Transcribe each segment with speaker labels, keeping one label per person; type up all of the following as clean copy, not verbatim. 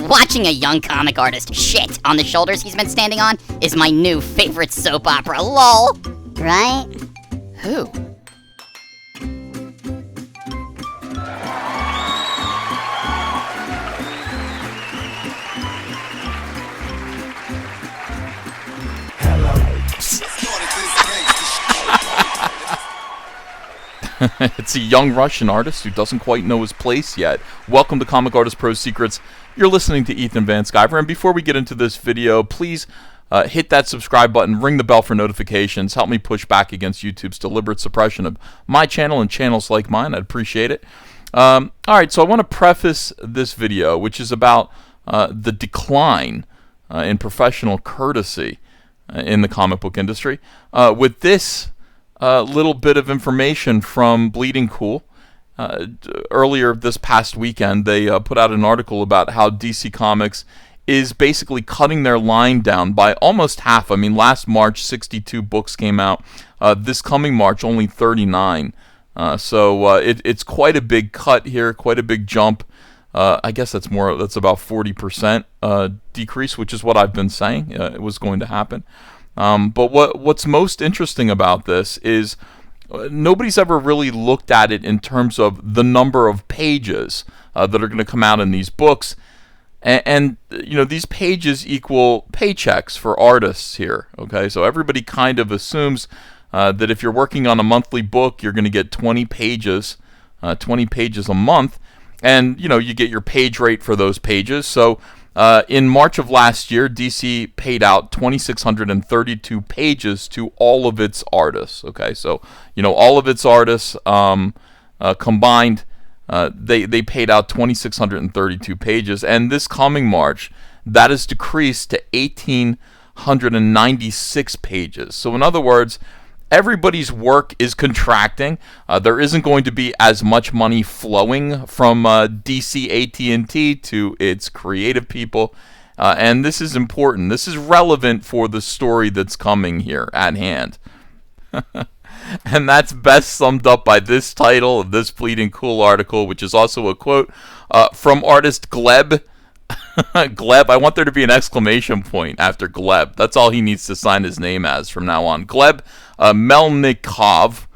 Speaker 1: Watching a young comic artist shit on the shoulders he's been standing on is my new favorite soap opera, lol.
Speaker 2: Right?
Speaker 1: Who?
Speaker 3: It's a young Russian artist who doesn't quite know his place yet. Welcome to Comic Artist Pro Secrets. You're listening to Ethan Van Sciver, and before we get into this video, please hit that subscribe button, ring the bell for notifications, help me push back against YouTube's deliberate suppression of my channel and channels like mine. I'd appreciate it. Alright, so I want to preface this video, which is about the decline in professional courtesy in the comic book industry, with this little bit of information from Bleeding Cool. Earlier this past weekend, they put out an article about how DC Comics is basically cutting their line down by almost half. I mean, last March, 62 books came out. This coming March, only 39. So it's quite a big cut here, quite a big jump. I guess that's about 40% decrease, which is what I've been saying it was going to happen. But what's most interesting about this is nobody's ever really looked at it in terms of the number of pages that are going to come out in these books. And you know, these pages equal paychecks for artists here. Okay, so everybody kind of assumes that if you're working on a monthly book, you're going to get 20 pages a month, and you know, you get your page rate for those pages. So in March of last year, DC paid out 2,632 pages to all of its artists. Okay, so you know, all of its artists combined, they paid out 2,632 pages, and this coming March, that is decreased to 1,896 pages. So in other words, everybody's work is contracting. There isn't going to be as much money flowing from DC AT&T to its creative people. And this is important. This is relevant for the story that's coming here at hand. And that's best summed up by this title of this Bleeding Cool article, which is also a quote from artist Gleb. Gleb, I want there to be an exclamation point after Gleb. That's all he needs to sign his name as from now on. Gleb Melnikov,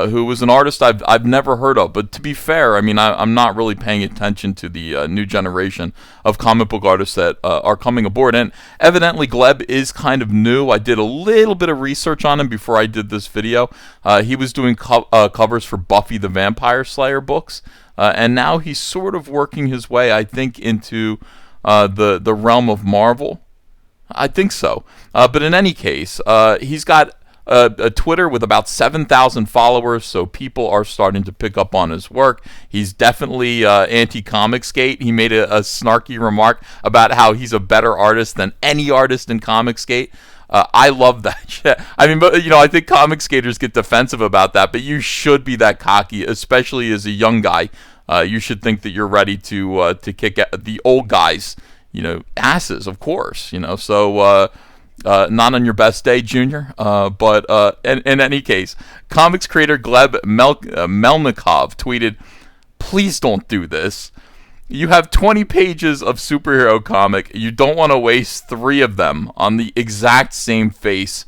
Speaker 3: who was an artist I've never heard of. But to be fair, I mean, I'm not really paying attention to the new generation of comic book artists that are coming aboard. And evidently, Gleb is kind of new. I did a little bit of research on him before I did this video. He was doing covers for Buffy the Vampire Slayer books. And now he's sort of working his way, I think, into the realm of Marvel. I think so. But in any case, he's got a Twitter with about 7,000 followers, so people are starting to pick up on his work. He's definitely anti-Comicsgate. He made a snarky remark about how he's a better artist than any artist in Comicsgate. I love that shit. I mean, but you know, I think comic skaters get defensive about that, but you should be that cocky, especially as a young guy. You should think that you're ready to kick the old guys, you know, asses, of course. You know, so not on your best day, Junior. But in any case, comics creator Gleb Melnikov tweeted, "Please don't do this. You have 20 pages of superhero comic. You don't want to waste 3 of them on the exact same face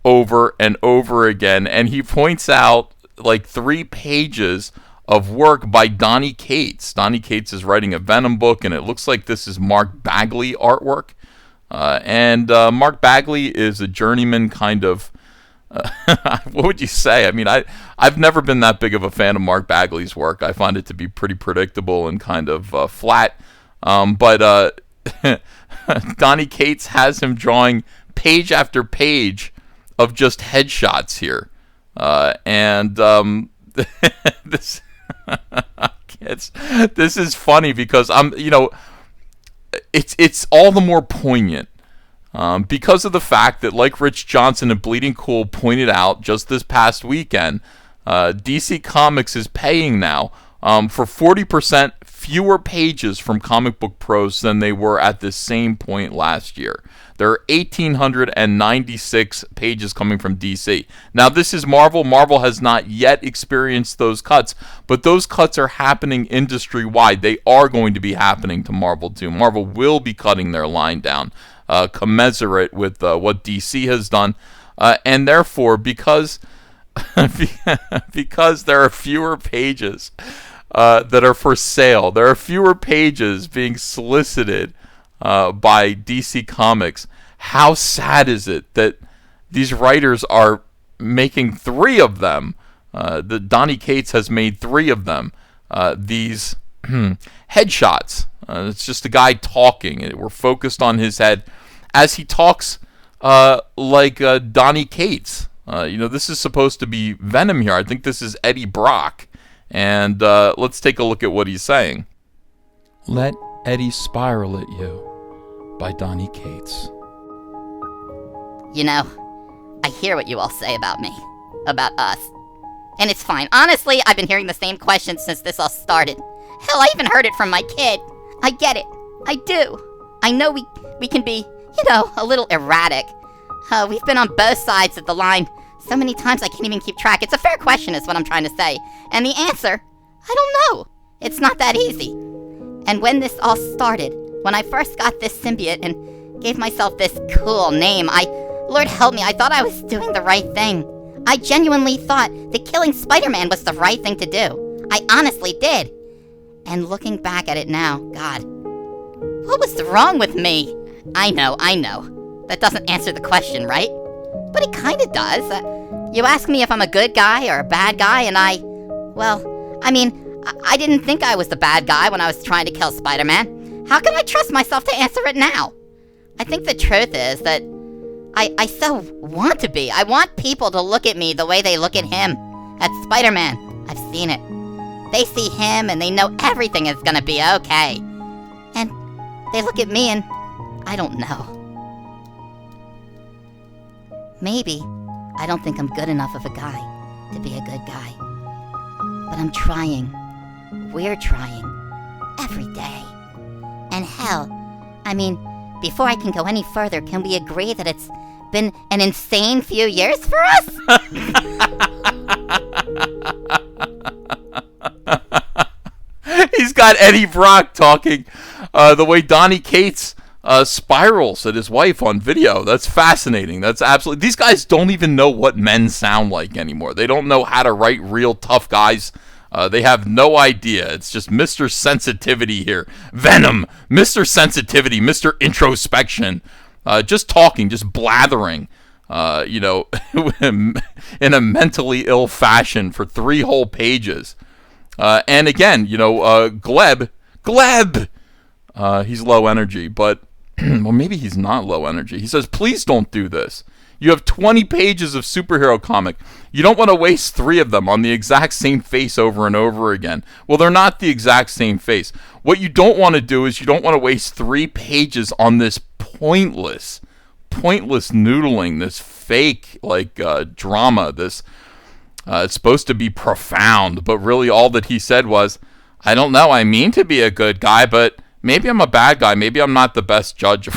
Speaker 3: over and over again." And he points out like 3 pages of work by Donny Cates. Donny Cates is writing a Venom book, and it looks like this is Mark Bagley artwork. And Mark Bagley is a journeyman kind of... what would you say? I mean, I've never been that big of a fan of Mark Bagley's work. I find it to be pretty predictable and kind of flat. But Donny Cates has him drawing page after page of just headshots here. And this this is funny because it's all the more poignant. Because of the fact that, like Rich Johnson and Bleeding Cool pointed out just this past weekend, DC Comics is paying now for 40% fewer pages from Comic Book Pros than they were at the same point last year. There are 1,896 pages coming from DC. Now, this is Marvel. Marvel has not yet experienced those cuts, but those cuts are happening industry-wide. They are going to be happening to Marvel, too. Marvel will be cutting their line down, commensurate with what DC has done. And therefore, because there are fewer pages that are for sale, there are fewer pages being solicited by DC Comics. How sad is it that these writers are making 3 of them? The Donny Cates has made 3 of them. These headshots. It's just a guy talking. We're focused on his head as he talks like Donny Cates. This is supposed to be Venom here. I think this is Eddie Brock. And let's take a look at what he's saying.
Speaker 2: Let Eddie Spiral at You by Donny Cates.
Speaker 1: You know, I hear what you all say about me, about us. And it's fine. Honestly, I've been hearing the same questions since this all started. Hell, I even heard it from my kid. I get it. I do. I know we can be, a little erratic. We've been on both sides of the line so many times I can't even keep track. It's a fair question is what I'm trying to say. And the answer, I don't know. It's not that easy. And when this all started, when I first got this symbiote and gave myself this cool name, Lord help me, I thought I was doing the right thing. I genuinely thought that killing Spider-Man was the right thing to do. I honestly did. And looking back at it now, God, what was wrong with me? I know. That doesn't answer the question, right? But it kinda does. You ask me if I'm a good guy or a bad guy, and I didn't think I was the bad guy when I was trying to kill Spider-Man. How can I trust myself to answer it now? I think the truth is that I so want to be. I want people to look at me the way they look at him, at Spider-Man. I've seen it. They see him and they know everything is gonna be okay. And they look at me and I don't know. Maybe I don't think I'm good enough of a guy to be a good guy. But I'm trying. We're trying. Every day. And hell, before I can go any further, can we agree that it's been an insane few years for us?
Speaker 3: He's got Eddie Brock talking the way Donny Cates spirals at his wife on video. That's fascinating. That's absolutely... These guys don't even know what men sound like anymore. They don't know how to write real tough guys. They have no idea. It's just Mr. Sensitivity here. Venom, Mr. Sensitivity, Mr. Introspection. Just talking, just blathering, in a mentally ill fashion for 3 whole pages. And again, Gleb, he's low energy, but, well, maybe he's not low energy. He says, please don't do this. You have 20 pages of superhero comic. You don't want to waste 3 of them on the exact same face over and over again. Well, they're not the exact same face. What you don't want to do is you don't want to waste 3 pages on this pointless noodling, this fake, drama, this, it's supposed to be profound, but really all that he said was, I don't know, I mean to be a good guy, but maybe I'm a bad guy. Maybe I'm not the best judge of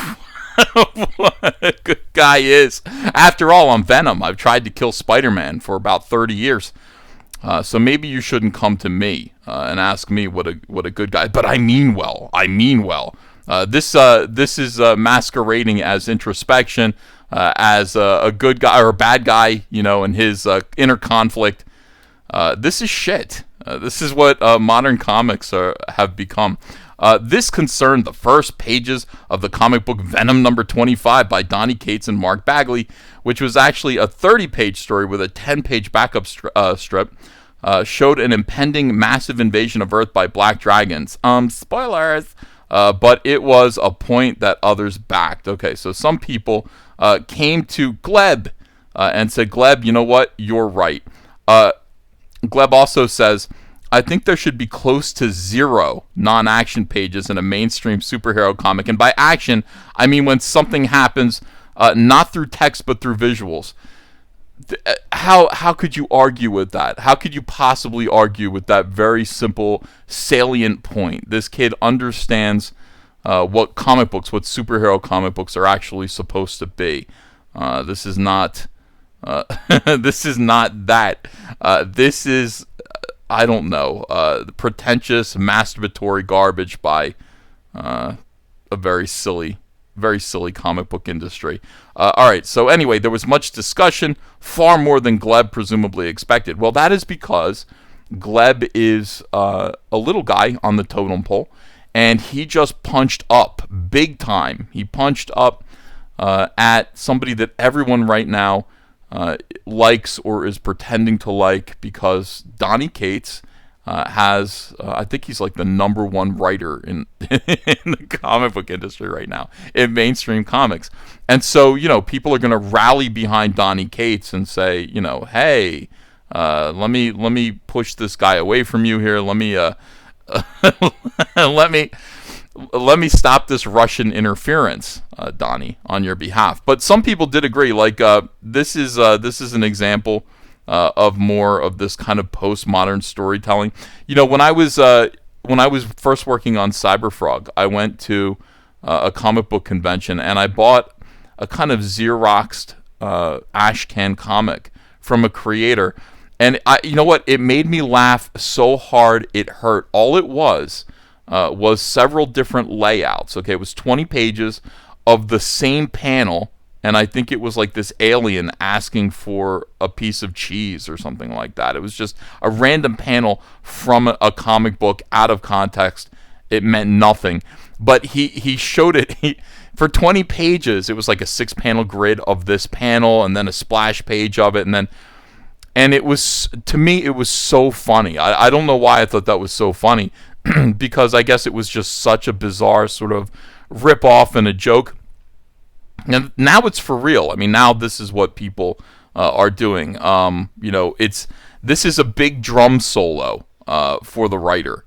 Speaker 3: what a good guy is. After all, I'm Venom. I've tried to kill Spider-Man for about 30 years. So maybe you shouldn't come to me and ask me what a good guy. But I mean well. This is masquerading as introspection, as a good guy or a bad guy, and his inner conflict. This is shit. This is what modern comics have become. This concerned the first pages of the comic book Venom number 25 by Donny Cates and Mark Bagley, which was actually a 30-page story with a 10-page backup strip. Showed an impending massive invasion of Earth by black dragons. Spoilers! But it was a point that others backed. Okay, so some people came to Gleb and said, Gleb, you know what? You're right. Gleb also says, I think there should be close to 0 non-action pages in a mainstream superhero comic. And by action, I mean when something happens not through text but through visuals. how could you argue with that? How could you possibly argue with that very simple, salient point? This kid understands what comic books, what superhero comic books are actually supposed to be. This is not. This is not that. This is, I don't know, pretentious, masturbatory garbage by a very silly comic book industry. All right, so anyway, there was much discussion, far more than Gleb presumably expected. Well, that is because Gleb is a little guy on the totem pole, and he just punched up big time. He punched up at somebody that everyone right now likes or is pretending to like, because Donny Cates has, I think he's like the #1 writer in the comic book industry right now, in mainstream comics. And so, people are going to rally behind Donny Cates and say, hey, let me push this guy away from you here. Let me let me stop this Russian interference, Donnie, on your behalf. But some people did agree. Like this is an example of more of this kind of postmodern storytelling. When I was first working on Cyberfrog, I went to a comic book convention and I bought a kind of Xeroxed ashcan comic from a creator. And you know what? It made me laugh so hard it hurt. All it was several different layouts. Okay, it was 20 pages of the same panel, and I think it was like this alien asking for a piece of cheese or something like that. It was just a random panel from a comic book out of context. It meant nothing. But he showed it for 20 pages. It was like a 6-panel grid of this panel and then a splash page of it, and it was, to me, it was so funny. I don't know why I thought that was so funny, because I guess it was just such a bizarre sort of rip-off and a joke. And now it's for real. I mean, now this is what people are doing. This is a big drum solo for the writer.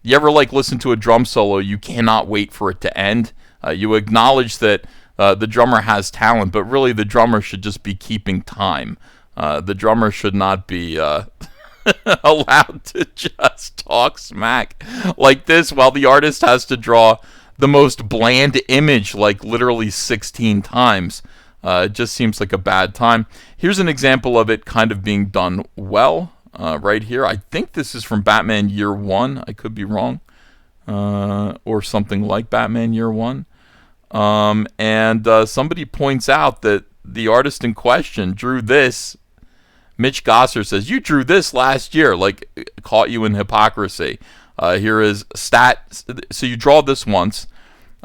Speaker 3: You ever listen to a drum solo? You cannot wait for it to end. You acknowledge that the drummer has talent, but really the drummer should just be keeping time. The drummer should not be allowed to just talk smack like this while the artist has to draw the most bland image literally 16 times. It just seems like a bad time. Here's an example of it kind of being done well right here. I think this is from Batman Year One. I could be wrong. Or something like Batman Year One. And somebody points out that the artist in question drew this. Mitch Gosser says, "You drew this last year," caught you in hypocrisy. Here is stat. So you draw this once.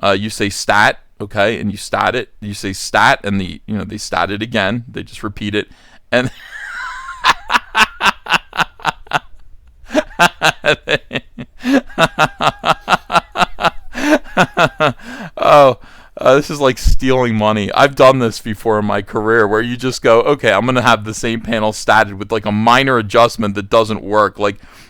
Speaker 3: You say stat, okay, and you stat it. You say stat, and they stat it again. They just repeat it, and oh. This is like stealing money. I've done this before in my career, where you just go, okay, I'm going to have the same panel statted with a minor adjustment that doesn't work.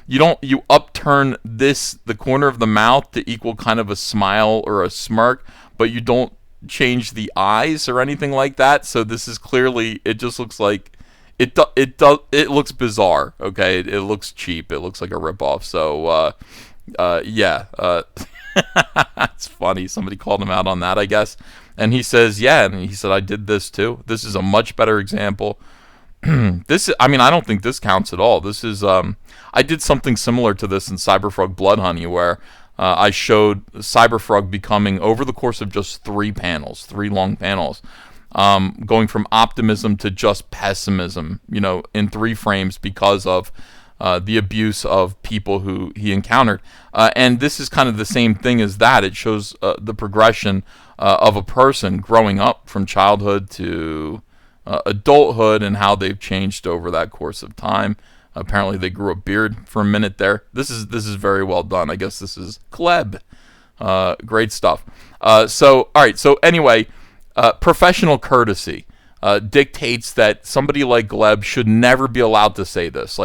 Speaker 3: You upturn the corner of the mouth to equal kind of a smile or a smirk, but you don't change the eyes or anything like that. So this is clearly, it just looks like, it looks bizarre, okay? It looks cheap. It looks like a ripoff. So, yeah. It's funny. Somebody called him out on that, I guess. And he says, yeah, and he said, I did this too. This is a much better example. I don't think this counts at all. This is, I did something similar to this in Cyberfrog Blood Honey, where I showed Cyberfrog becoming, over the course of just 3 long panels, going from optimism to just pessimism, in 3 frames because of the abuse of people who he encountered. And this is kind of the same thing as that. It shows the progression of a person growing up from childhood to adulthood and how they've changed over that course of time. Apparently they grew a beard for a minute there. This is very well done. I guess this is Gleb. Great stuff. So, all right. So anyway, professional courtesy dictates that somebody like Gleb should never be allowed to say this.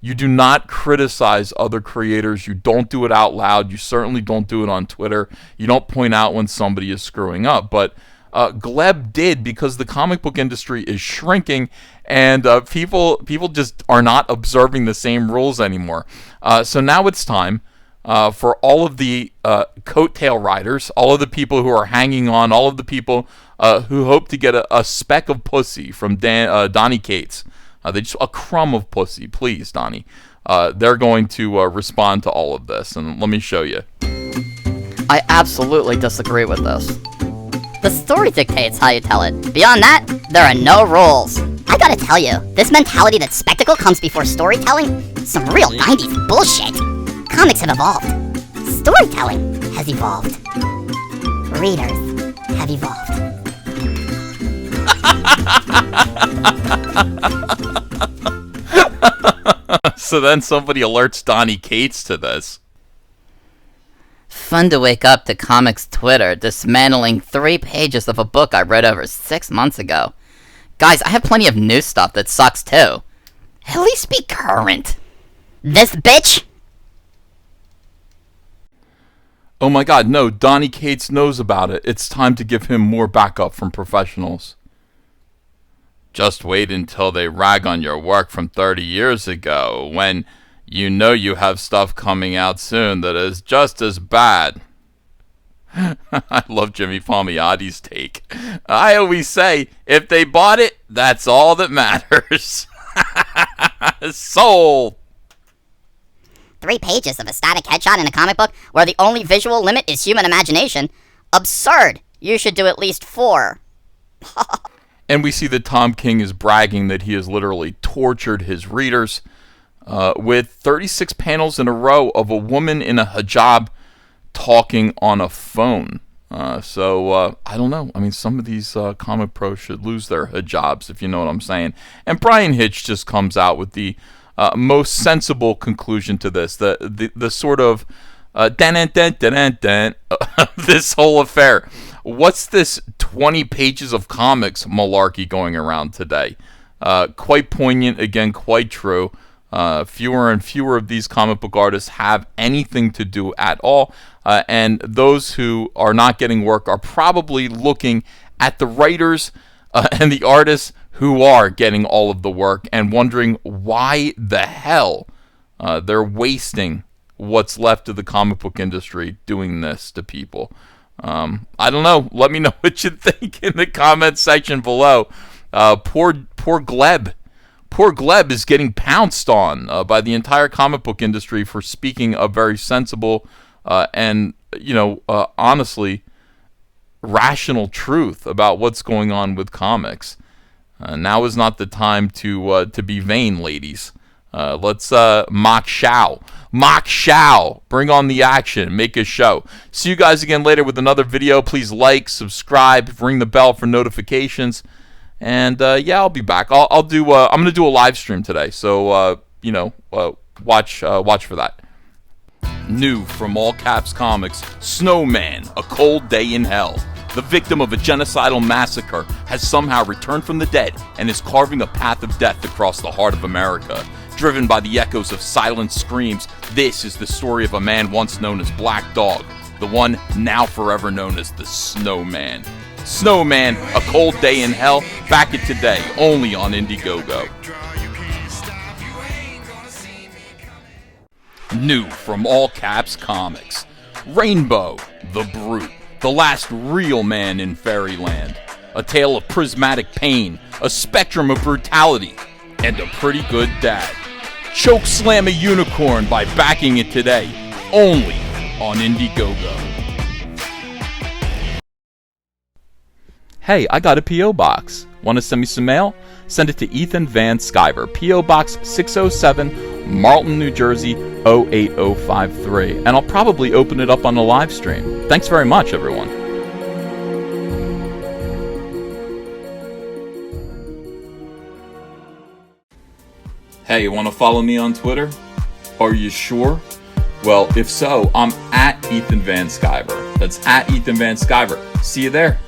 Speaker 3: You do not criticize other creators. You don't do it out loud. You certainly don't do it on Twitter. You don't point out when somebody is screwing up. But Gleb did because the comic book industry is shrinking, and people just are not observing the same rules anymore. So now it's time for all of the coattail riders, all of the people who are hanging on, all of the people who hope to get a speck of pussy from Donny Cates. They just a crumb of pussy, please, Donny. They're going to respond to all of this, and let me show you.
Speaker 1: I absolutely disagree with this. The story dictates how you tell it. Beyond that, there are no rules. I gotta tell you, this mentality that spectacle comes before storytelling, some real 90s bullshit. Comics have evolved. Storytelling has evolved. Readers have evolved.
Speaker 3: So then somebody alerts Donny Cates to this.
Speaker 1: Fun to wake up to comics Twitter dismantling 3 pages of a book I read over 6 months ago. Guys, I have plenty of new stuff that sucks too. At least be current. This bitch?
Speaker 3: Oh my god, no, Donny Cates knows about it. It's time to give him more backup from professionals. Just wait until they rag on your work from 30 years ago, when you know you have stuff coming out soon that is just as bad. I love Jimmy Palmiotti's take. I always say, if they bought it, that's all that matters. Sold!
Speaker 1: 3 pages of a static headshot in a comic book where the only visual limit is human imagination? Absurd! You should do at least 4.
Speaker 3: And we see that Tom King is bragging that he has literally tortured his readers with 36 panels in a row of a woman in a hijab talking on a phone. So I don't know. I mean, some of these comic pros should lose their hijabs, if you know what I'm saying. And Brian Hitch just comes out with the most sensible conclusion to this. The sort of this whole affair. What's this 20 pages of comics malarkey going around today? Quite poignant, again, quite true. Fewer and fewer of these comic book artists have anything to do at all. And those who are not getting work are probably looking at the writers and the artists who are getting all of the work and wondering why the hell they're wasting what's left of the comic book industry doing this to people. I don't know. Let me know what you think in the comments section below. Poor Gleb. Poor Gleb is getting pounced on by the entire comic book industry for speaking a very sensible and, honestly, rational truth about what's going on with comics. Now is not the time to be vain, ladies. Let's mock Shao. Mock Shao. Bring on the action. Make a show. See you guys again later with another video. Please like, subscribe, ring the bell for notifications. And I'll be back. I'm gonna do a live stream today. So watch for that. New from All Caps Comics, Snowman: A Cold Day in Hell. The victim of a genocidal massacre has somehow returned from the dead and is carving a path of death across the heart of America. Driven by the echoes of silent screams, this is the story of a man once known as Black Dog, the one now forever known as the Snowman. Snowman: A Cold Day in Hell, back it today, only on Indiegogo. New from All Caps Comics, Rainbow, the Brute, the last real man in fairyland. A tale of prismatic pain, a spectrum of brutality, and a pretty good dad. Choke slam a unicorn by backing it today, only on Indiegogo. Hey, I got a P.O. Box. Want to send me some mail? Send it to Ethan Van Sciver, P.O. Box 607, Marlton, New Jersey, 08053. And I'll probably open it up on the live stream. Thanks very much, everyone. Hey, you want to follow me on Twitter? Are you sure? Well, if so, I'm at Ethan Van Sciver. That's at Ethan Van Sciver. See you there.